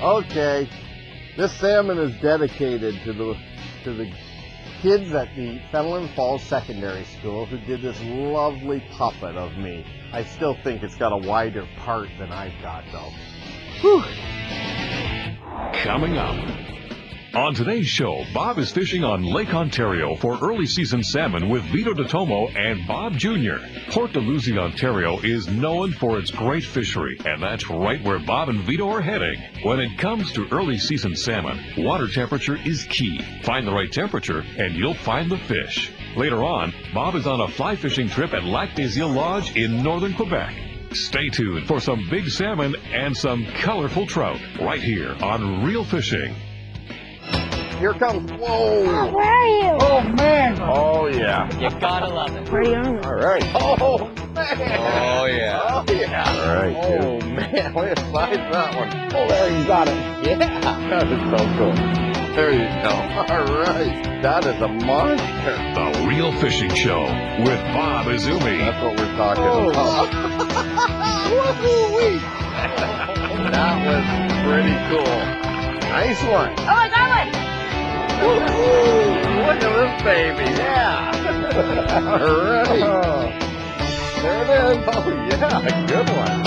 Okay, this salmon is dedicated to the kids at the Fenelon Falls Secondary School who did this lovely puppet of me. I still think it's got a wider part than I've got, though. Whew. Coming up. On today's show, Bob is fishing on Lake Ontario for early season salmon with Vito DeTomo and Bob Jr. Port Dalhousie, Ontario is known for its great fishery, and that's right where Bob and Vito are heading. When it comes to early season salmon, water temperature is key. Find the right temperature and you'll find the fish. Later on, Bob is on a fly fishing trip at Lac des Iles Lodge in Northern Quebec. Stay tuned for some big salmon and some colorful trout right here on Real Fishing. Here comes, whoa! Oh, where are you? Oh, man! Oh, yeah. You gotta love it. Where are you on? All right. Oh, man! Oh, yeah. Oh, yeah. All right, Oh, dude. Man, way to size that one. Oh, there, you got it. Yeah. That is so cool. There you go. All right. That is a monster. The Real Fishing Show with Bob Izumi. That's what we're talking about. Woo-wee. That was pretty cool. Nice one. Oh, I got one! Woo-hoo. Look at this baby. Yeah. All right. There it is. Oh, yeah. Good one.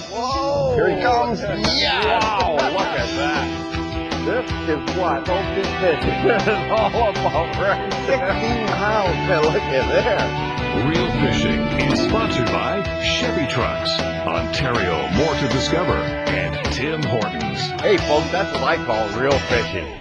Whoa. Here he comes. Yeah. Wow. Look at that. This is what open fishing is all about, right? 16 pounds. Look at there. Real Fishing is sponsored by Chevy Trucks, Ontario More to Discover, and Tim Hortons. Hey folks, that's what I call real fishing.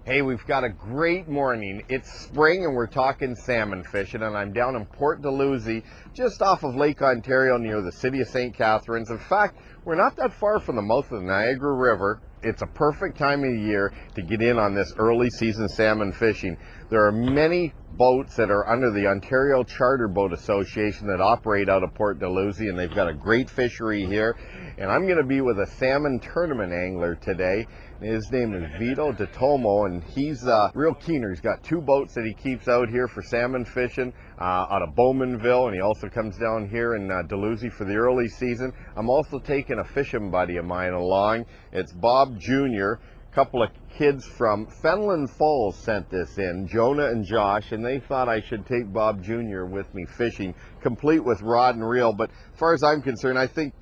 Hey, we've got a great morning. It's spring and we're talking salmon fishing, and I'm down in Port Dalhousie, just off of Lake Ontario near the city of St. Catharines. In fact, we're not that far from the mouth of the Niagara River. It's a perfect time of the year to get in on this early season salmon fishing. There are many boats that are under the Ontario Charter Boat Association that operate out of Port Dalhousie, and they've got a great fishery here. And I'm going to be with a salmon tournament angler today. His name is Vito DeTomo, and he's a real keener. He's got 2 boats that he keeps out here for salmon fishing out of Bowmanville, and he also comes down here in Dalhousie for the early season. I'm also taking a fishing buddy of mine along. It's Bob Jr. A couple of kids from Fenelon Falls sent this in, Jonah and Josh, and they thought I should take Bob Jr. with me fishing, complete with rod and reel. But as far as I'm concerned, I think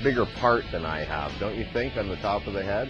bigger part than I have, don't you think, on the top of the head?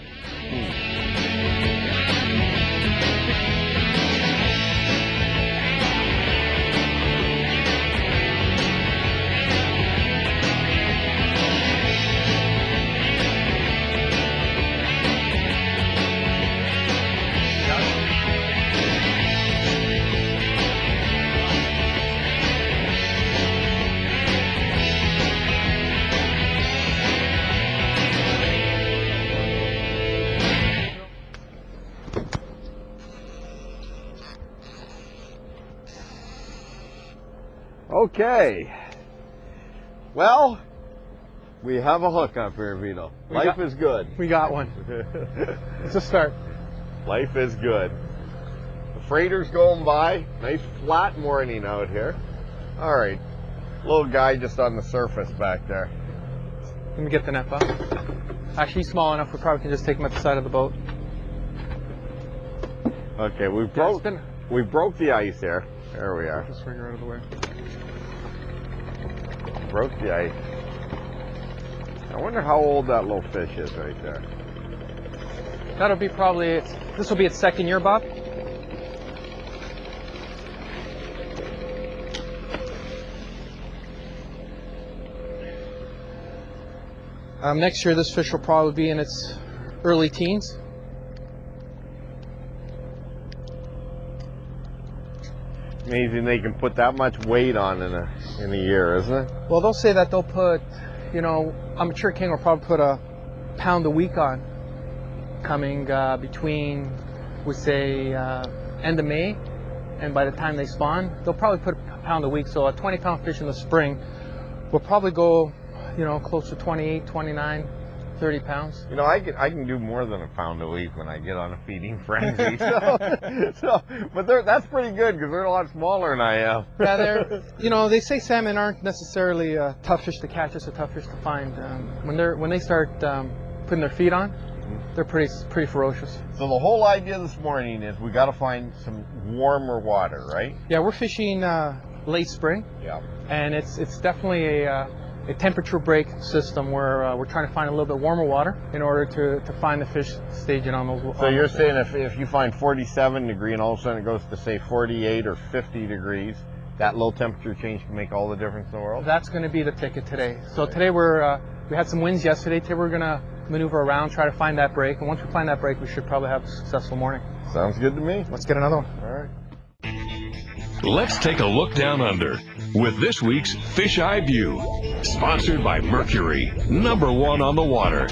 Okay, well, we have a hookup here, Vito. Life is good. We got one. It's a start. Life is good. The freighter's going by. Nice flat morning out here. All right, little guy just on the surface back there. Let me get the net, Bob. Actually, he's small enough. We probably can just take him at the side of the boat. Okay, we broke the ice here. There we are. Just swing her out of the way. Broke the ice. I wonder how old that little fish is right there. That'll be probably, this will be its 2nd year, Bob. Next year, this fish will probably be in its early teens. Amazing they can put that much weight on in a year, isn't it? Well, they'll say that they'll put, you know, a mature king will probably put a pound a week on, coming between, we say, end of May, and by the time they spawn, they'll probably put a pound a week. So a 20-pound fish in the spring will probably go, you know, close to 28, 29 30 pounds. You know, I can do more than a pound a week when I get on a feeding frenzy. But that's pretty good because they're a lot smaller than I am. Yeah, they say salmon aren't necessarily a tough fish to catch, just a tough fish to find. When they start putting their feet on, they're pretty ferocious. So the whole idea this morning is we got to find some warmer water, right? Yeah, we're fishing late spring. Yeah. And it's definitely a temperature break system where we're trying to find a little bit warmer water in order to find the fish staging on those. So you're saying if you find 47 degree and all of a sudden it goes to say 48 or 50 degrees, that low temperature change can make all the difference in the world? That's going to be the ticket today. So today we had some winds yesterday. Today we're going to maneuver around, try to find that break. And once we find that break, we should probably have a successful morning. Sounds good to me. Let's get another one. All right. Let's take a look down under with this week's Fish Eye View, sponsored by Mercury, #1 on the water.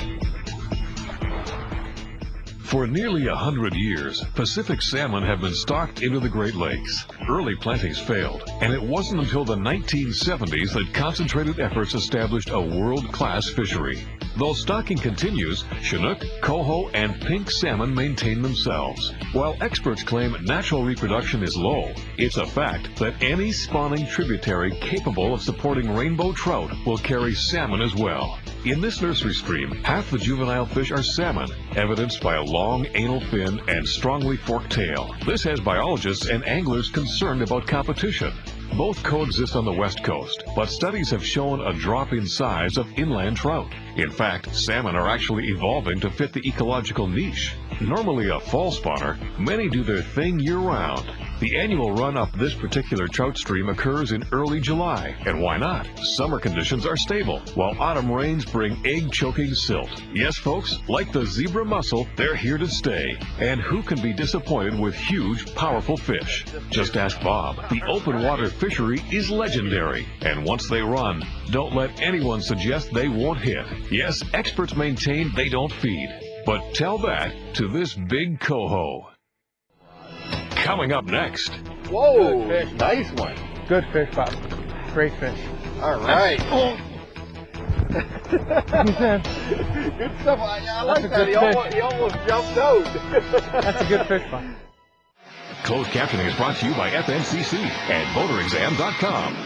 For nearly 100 years, Pacific salmon have been stocked into the Great Lakes. Early plantings failed, and it wasn't until the 1970s that concentrated efforts established a world-class fishery. Though stocking continues, Chinook, coho, and pink salmon maintain themselves. While experts claim natural reproduction is low, it's a fact that any spawning tributary capable of supporting rainbow trout will carry salmon as well. In this nursery stream, half the juvenile fish are salmon, evidenced by a long anal fin and strongly forked tail. This has biologists and anglers concerned about competition. Both coexist on the west coast, but studies have shown a drop in size of inland trout. In fact, salmon are actually evolving to fit the ecological niche. Normally a fall spawner, many do their thing year-round. The annual run up this particular trout stream occurs in early July, and why not? Summer conditions are stable, while autumn rains bring egg-choking silt. Yes, folks, like the zebra mussel, they're here to stay. And who can be disappointed with huge, powerful fish? Just ask Bob. The open water fishery is legendary, and once they run, don't let anyone suggest they won't hit. Yes, experts maintain they don't feed, but tell that to this big coho. Coming up next. Whoa, fish. Nice one. Good fish, Bob. Great fish. All right. Good stuff. I like that. He almost jumped out. That's a good fish, Bob. Closed captioning is brought to you by FNCC and MotorExam.com.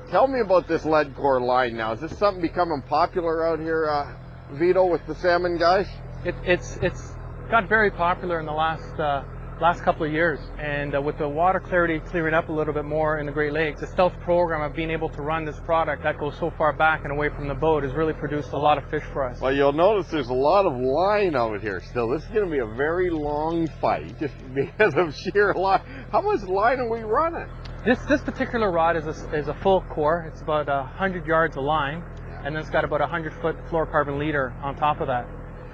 Tell me about this lead core line now. Is this something becoming popular out here, Vito, with the salmon guys? It's got very popular in the last couple of years, and with the water clarity clearing up a little bit more in the Great Lakes, the stealth program of being able to run this product that goes so far back and away from the boat has really produced a lot of fish for us. Well, you'll notice there's a lot of line out here still. This is going to be a very long fight just because of sheer line. How much line are we running? This particular rod is a full core. It's about 100 yards of line, and then it's got about a 100-foot fluorocarbon leader on top of that.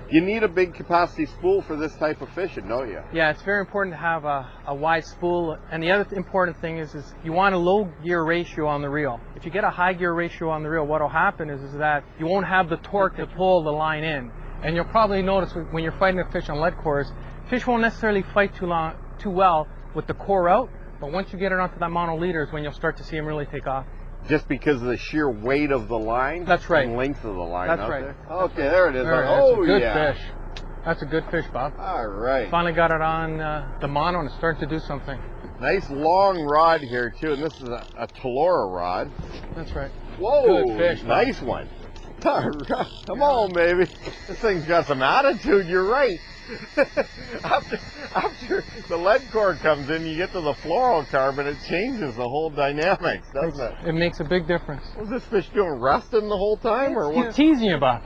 You need a big capacity spool for this type of fishing, don't you? Yeah, it's very important to have a wide spool. And the other important thing is you want a low gear ratio on the reel. If you get a high gear ratio on the reel, what will happen is that you won't have the torque to pull the line in. And you'll probably notice when you're fighting a fish on lead cores, fish won't necessarily fight too well with the core out. But once you get it onto that mono leader is when you'll start to see them really take off. Just because of the sheer weight of the line? That's right. And length of the line. That's right. There? Okay, there it is. Oh, good fish. That's a good fish, Bob. All right. Finally got it on the mono and it's starting to do something. Nice long rod here, too. And this is a Telora rod. That's right. Whoa. Good fish, Bob. Nice one. All right. Come on, baby. This thing's got some attitude. You're right. After the lead core comes in, you get to the fluorocarbon, it changes the whole dynamics, doesn't it? It makes a big difference. Was this fish doing resting the whole time, or what? He's teasing you about.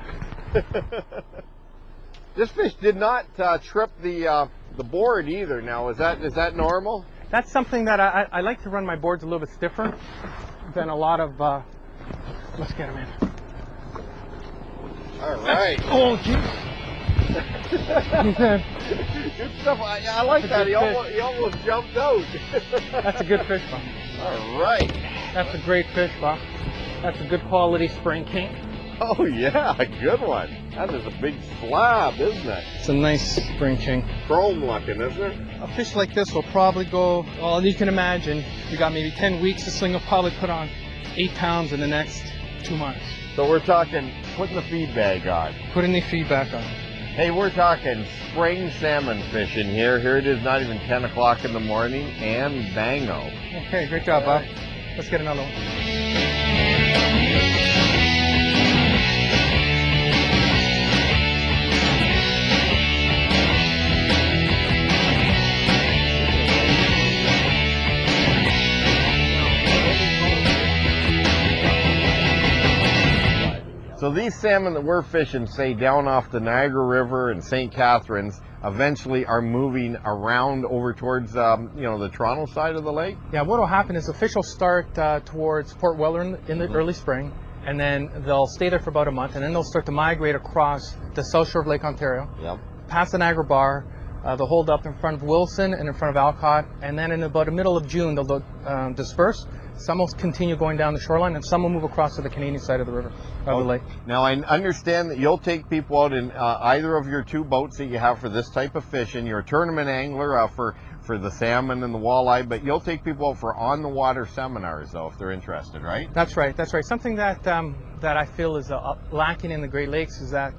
This fish did not trip the board either. Now, is that normal? That's something that I like to run my boards a little bit stiffer than a lot of. Let's get him in. All right. Oh, jeez. Good stuff. I like that. He almost jumped out. That's a good fish, Bob. All right. That's a great fish, Bob. That's a good quality spring king. Oh yeah, a good one. That is a big slab, isn't it? It's a nice spring king. Chrome looking, isn't it? A fish like this will probably go, well, you can imagine, we got maybe 10 weeks. This thing will probably put on 8 pounds in the next 2 months. So we're talking putting the feed bag on. Putting the feed back on. Hey, we're talking spring salmon fishing here. Here it is, not even 10 o'clock in the morning, and bango. Okay, great job, Bob. Let's get another one. So these salmon that we're fishing, say down off the Niagara River and St. Catharines, eventually are moving around over towards, the Toronto side of the lake? Yeah, what will happen is the fish will start towards Port Weller in the early spring, and then they'll stay there for about a month, and then they'll start to migrate across the south shore of Lake Ontario, past the Niagara Bar. They'll hold up in front of Wilson and in front of Alcott, and then in about the middle of June they'll disperse. Some will continue going down the shoreline, and some will move across to the Canadian side of the river, of the lake. Now, I understand that you'll take people out in either of your 2 boats that you have for this type of fishing. You're a tournament angler for the salmon and the walleye, but you'll take people out for on-the-water seminars, though, if they're interested, right? That's right, that's right. Something that I feel is lacking in the Great Lakes is that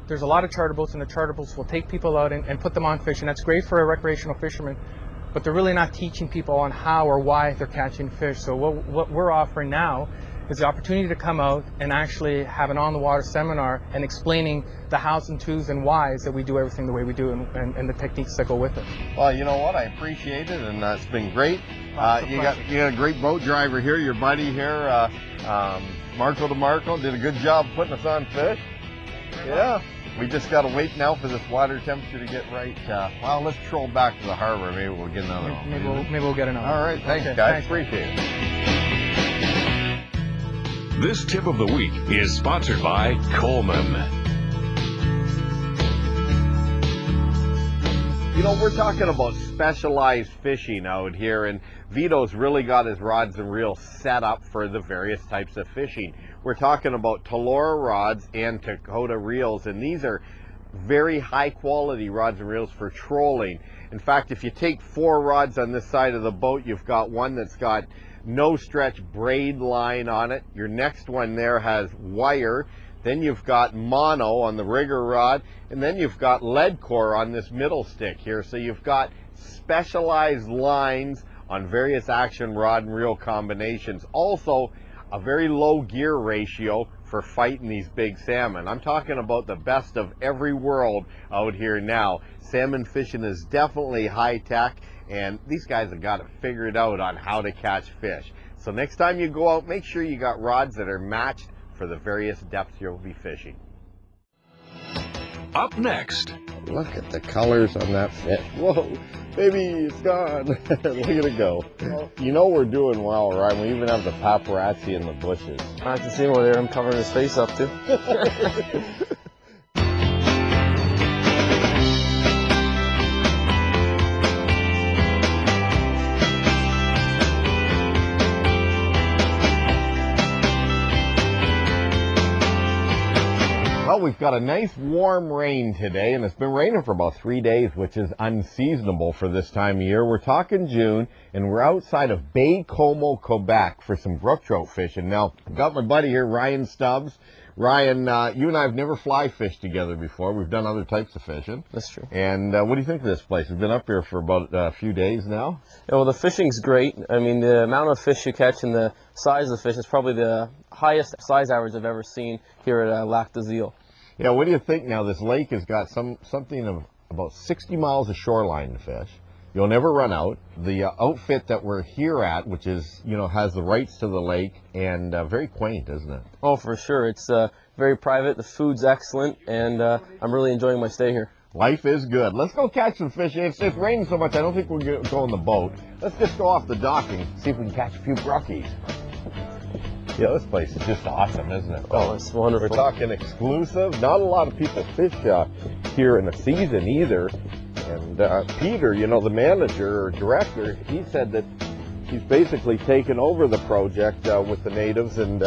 there's a lot of charter boats, and the charter boats will take people out and put them on fish, and that's great for a recreational fisherman. But they're really not teaching people on how or why they're catching fish. So what we're offering now is the opportunity to come out and actually have an on-the-water seminar and explaining the hows and twos and whys that we do everything the way we do, and the techniques that go with it. Well, you know what? I appreciate it, and it's been great. You got a great boat driver here, your buddy here, Marco DeMarco, did a good job putting us on fish. Yeah. We just got to wait now for this water temperature to get right. Well, let's troll back to the harbor. Maybe we'll get another one. Maybe we'll get another one. All right. Thanks, guys. Thanks. Appreciate it. This tip of the week is sponsored by Coleman. You know, we're talking about specialized fishing out here, and Vito's really got his rods and reels set up for the various types of fishing. We're talking about Talora rods and Dakota reels, and these are very high quality rods and reels for trolling. In fact, if you take 4 rods on this side of the boat, you've got one that's got no stretch braid line on it. Your next one there has wire. Then you've got mono on the rigger rod, and then you've got lead core on this middle stick here. So you've got specialized lines on various action rod and reel combinations. Also, a very low gear ratio for fighting these big salmon. I'm talking about the best of every world out here now. Salmon fishing is definitely high tech, and these guys have got it figured out on how to catch fish. So next time you go out, make sure you got rods that are matched for the various depths you'll be fishing. Up next. Look at the colors on that fish. Whoa, baby, it's gone. Look at it go. You know we're doing well, right? We even have the paparazzi in the bushes. I have to see him over there. I'm covering his face up, too. Well, we've got a nice warm rain today, and it's been raining for about 3 days, which is unseasonable for this time of year. We're talking June, and we're outside of Baie-Comeau, Quebec for some brook trout fishing. Now, I've got my buddy here, Ryan Stubbs. Ryan, you and I have never fly fished together before. We've done other types of fishing. That's true. And what do you think of this place? We've been up here for about a few days now. Yeah, well, the fishing's great. I mean, the amount of fish you catch and the size of the fish is probably the highest size average I've ever seen here at Lac des Iles. Yeah, what do you think now? This lake has got something of about 60 miles of shoreline to fish. You'll never run out. The outfit that we're here at, which is, has the rights to the lake, and very quaint, isn't it? Oh, for sure. It's very private. The food's excellent, and I'm really enjoying my stay here. Life is good. Let's go catch some fish. It's raining so much, I don't think we'll go in the boat. Let's just go off the dock and see if we can catch a few brookies. Yeah, this place is just awesome, isn't it? Oh, it's wonderful. We're talking exclusive. Not a lot of people fish here in the season either. And Peter, the manager or director, he said that he's basically taken over the project with the natives, and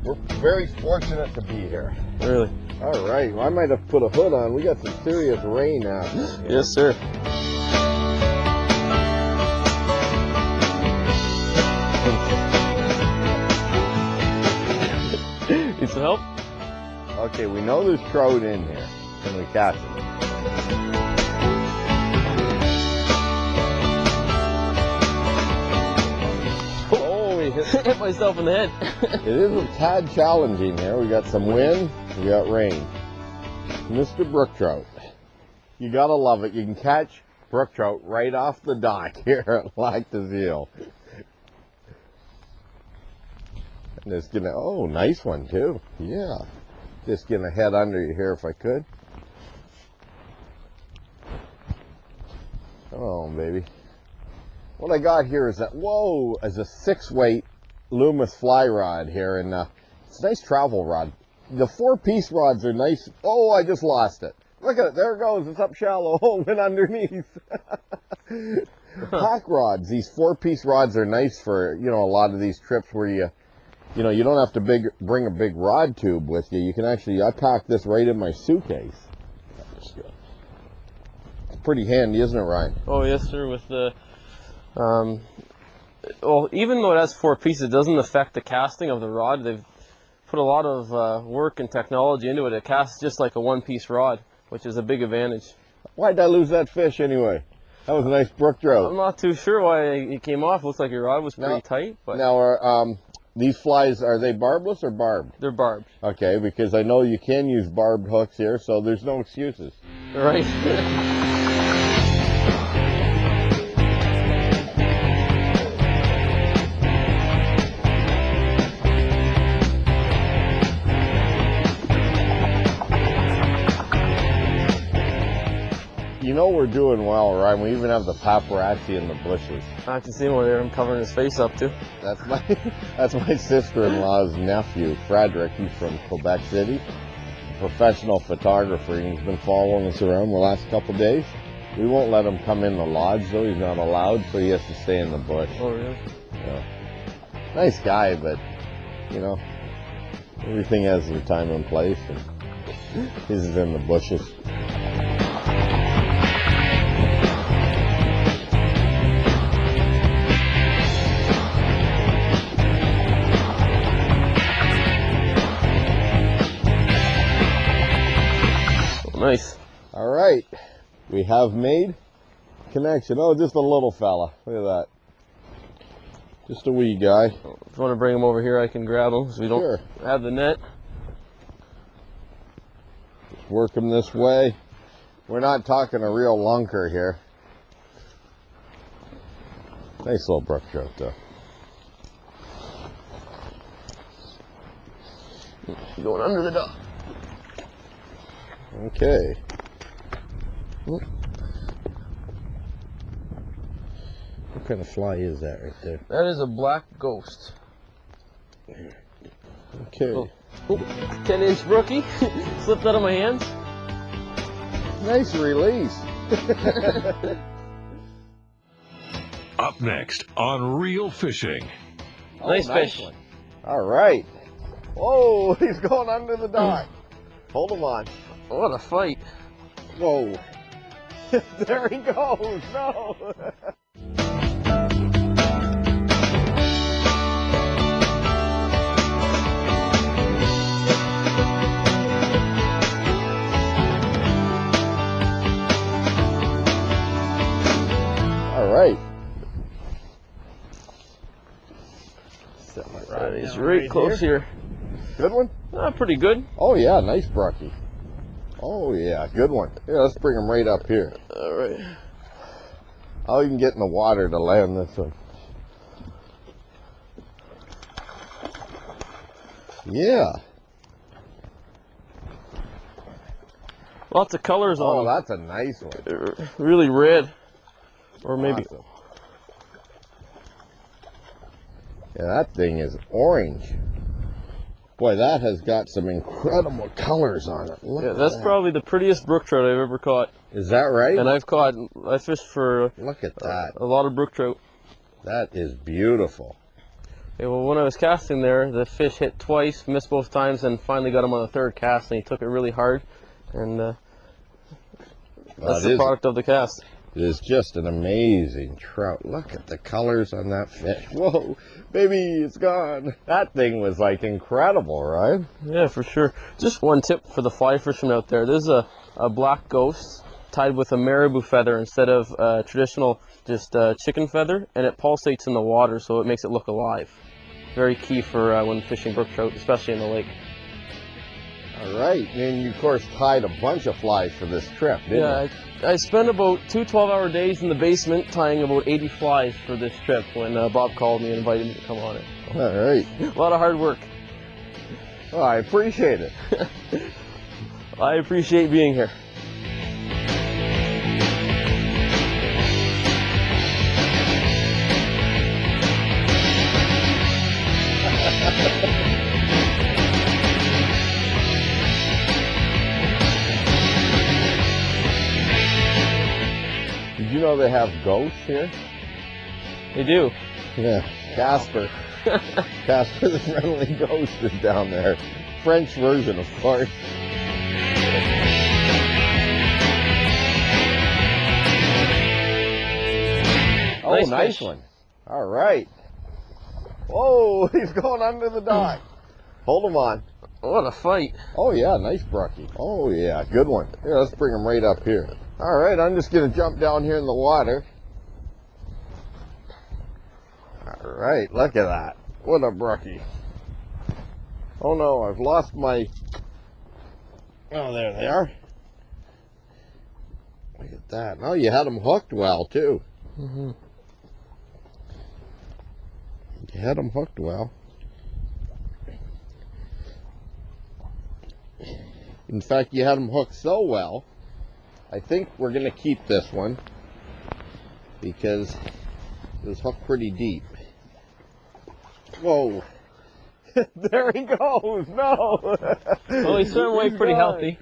We're very fortunate to be here. Really. All right, well, I might have put a hood on. We got some serious rain now. Yes, sir. Need some help? Okay, we know there's trout in here. Can we catch them? Hit myself in the head. It is a tad challenging here. We got some wind, we got rain. Mr. Brook trout. You gotta love it. You can catch brook trout right off the dock here at Lac des Iles. And it's gonna, oh, nice one too. Yeah. Just gonna head under you here if I could. Oh, baby. What I got here is that, whoa, is a 6-weight Loomis fly rod here, and it's a nice travel rod. The 4-piece rods are nice. Oh, I just lost it. Look at it, there it goes, it's up shallow. Oh, went underneath. Pack rods, these 4-piece rods are nice for, you know, a lot of these trips where you know, you don't have to bring a big rod tube with you. You can actually, I pack this right in my suitcase. It's pretty handy, isn't it, Ryan? Oh, yes, sir, with the... well, even though it has 4 pieces, it doesn't affect the casting of the rod. They've put a lot of work and technology into it. It casts just like a 1-piece rod, which is a big advantage. Why'd I lose that fish anyway? That was a nice brook trout. I'm not too sure why it came off. Looks like your rod was pretty tight. But now, these flies, are they barbless or barbed? They're barbed. Okay, because I know you can use barbed hooks here, so there's no excuses. Right. You know we're doing well, Ryan. We even have the paparazzi in the bushes. I can see him over there. I'm covering his face up too. That's my sister-in-law's nephew, Frederick. He's from Quebec City, a professional photographer, and he's been following us around the last couple of days. We won't let him come in the lodge, though. He's not allowed, so he has to stay in the bush. Oh, really? Yeah. Nice guy, but, you know, everything has a time and place, and his is in the bushes. Nice. All right, we have made connection. Oh, just a little fella. Look at that. Just a wee guy. If you want to bring him over here, I can grab him so we don't have the net. Just work him this way. We're not talking a real lunker here. Nice little brook trout, though. Going under the dock. Okay. What kind of fly is that right there? That is a black ghost. Okay. Oh, 10-inch brookie. Slipped out of my hands. Nice release. Up next on Real Fishing. Nice fish. One. All right. Whoa, he's going under the dock. Hold him on. What a fight. Whoa. There he goes. No. All right. Set my rod He's right close here. Good one? Pretty good. Oh, yeah. Nice brookie. Oh, yeah. Good one. Yeah, let's bring him right up here. All right. I'll even get in the water to land this one. Yeah. Lots of colors on Oh, them. that's a nice one. They're really red. Or maybe. Awesome. Yeah, that thing is orange. Boy, that has got some incredible colors on it. Look Yeah, at that's that. probably the prettiest brook trout I've ever caught. Is that right? And I fished for Look at that. a lot of brook trout. That is beautiful. Okay, well, when I was casting there, the fish hit twice, missed both times, and finally got him on the third cast, and he took it really hard. And that's the product of the cast. It is just an amazing trout. Look at the colors on that fish. Whoa, baby, it's gone. That thing was like incredible, right? Yeah, for sure. Just one tip for the fly fishermen out there. There's a black ghost tied with a marabou feather instead of traditional just chicken feather, and it pulsates in the water, so it makes it look alive. Very key for when fishing brook trout, especially in the lake. All right, and you of course tied a bunch of flies for this trip, didn't you? I spent about 2 12-hour days in the basement tying about 80 flies for this trip when Bob called me and invited me to come on it. All right. A lot of hard work. Oh, I appreciate it. I appreciate being here. Did you know they have ghosts here? They do. Yeah, Casper. Casper the Friendly Ghost is down there. French version, of course. Oh, nice one. All right. Whoa, he's going under the dock. Hold him on. What a fight. Oh, yeah, nice brookie. Oh, yeah, good one. Here, let's bring him right up here. All right, I'm just going to jump down here in the water. All right, look at that. What a brookie. Oh, no, I've lost my... Oh, there they are. Look at that. Oh, you had them hooked well, too. Mm-hmm. You had them hooked well. In fact, you had them hooked so well, I think we're going to keep this one because it was hooked pretty deep. Whoa. There he goes. No. Well, he swam away pretty healthy.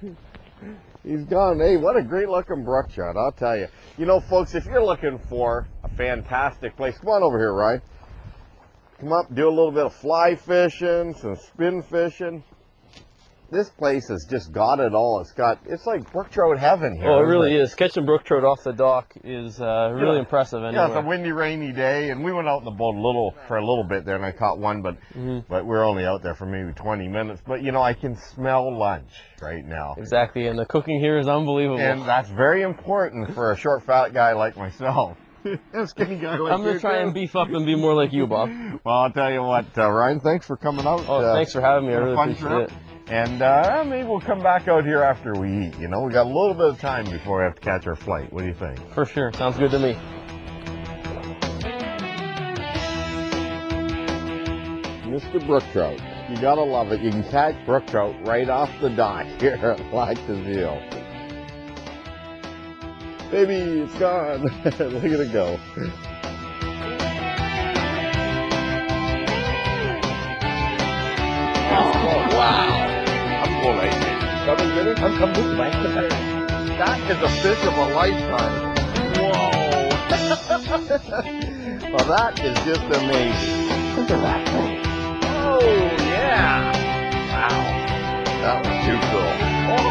He's gone. Hey, what a great looking brook trout, I'll tell you. You know, folks, if you're looking for a fantastic place, come on over here, Ryan. Come up, do a little bit of fly fishing, some spin fishing. This place has just got it all. It's like brook trout heaven here. Oh, it really is. Catching brook trout off the dock is really impressive anyway. Yeah, it's a windy, rainy day, and we went out in the boat for a little bit there, and I caught one, but we were only out there for maybe 20 minutes. But, you know, I can smell lunch right now. Exactly, and the cooking here is unbelievable. And that's very important for a short, fat guy like myself. A skinny guy like I'm going to try and beef up and be more like you, Bob. Well, I'll tell you what, Ryan, thanks for coming out. Oh, thanks for having me. I really appreciate it. And maybe we'll come back out here after we eat. You know, we got a little bit of time before we have to catch our flight. What do you think? For sure. Sounds good to me. Mr. Brook Trout. You gotta love it. You can catch brook trout right off the dock here at Lac des Îles. Baby, it's gone. Look at it go. Oh, wow. I'm full of it. Come and get it? I'm coming with my That is a fish of a lifetime. Whoa. Well, that is just amazing. Look at that thing. Oh, yeah. Wow. That was too cool. Oh,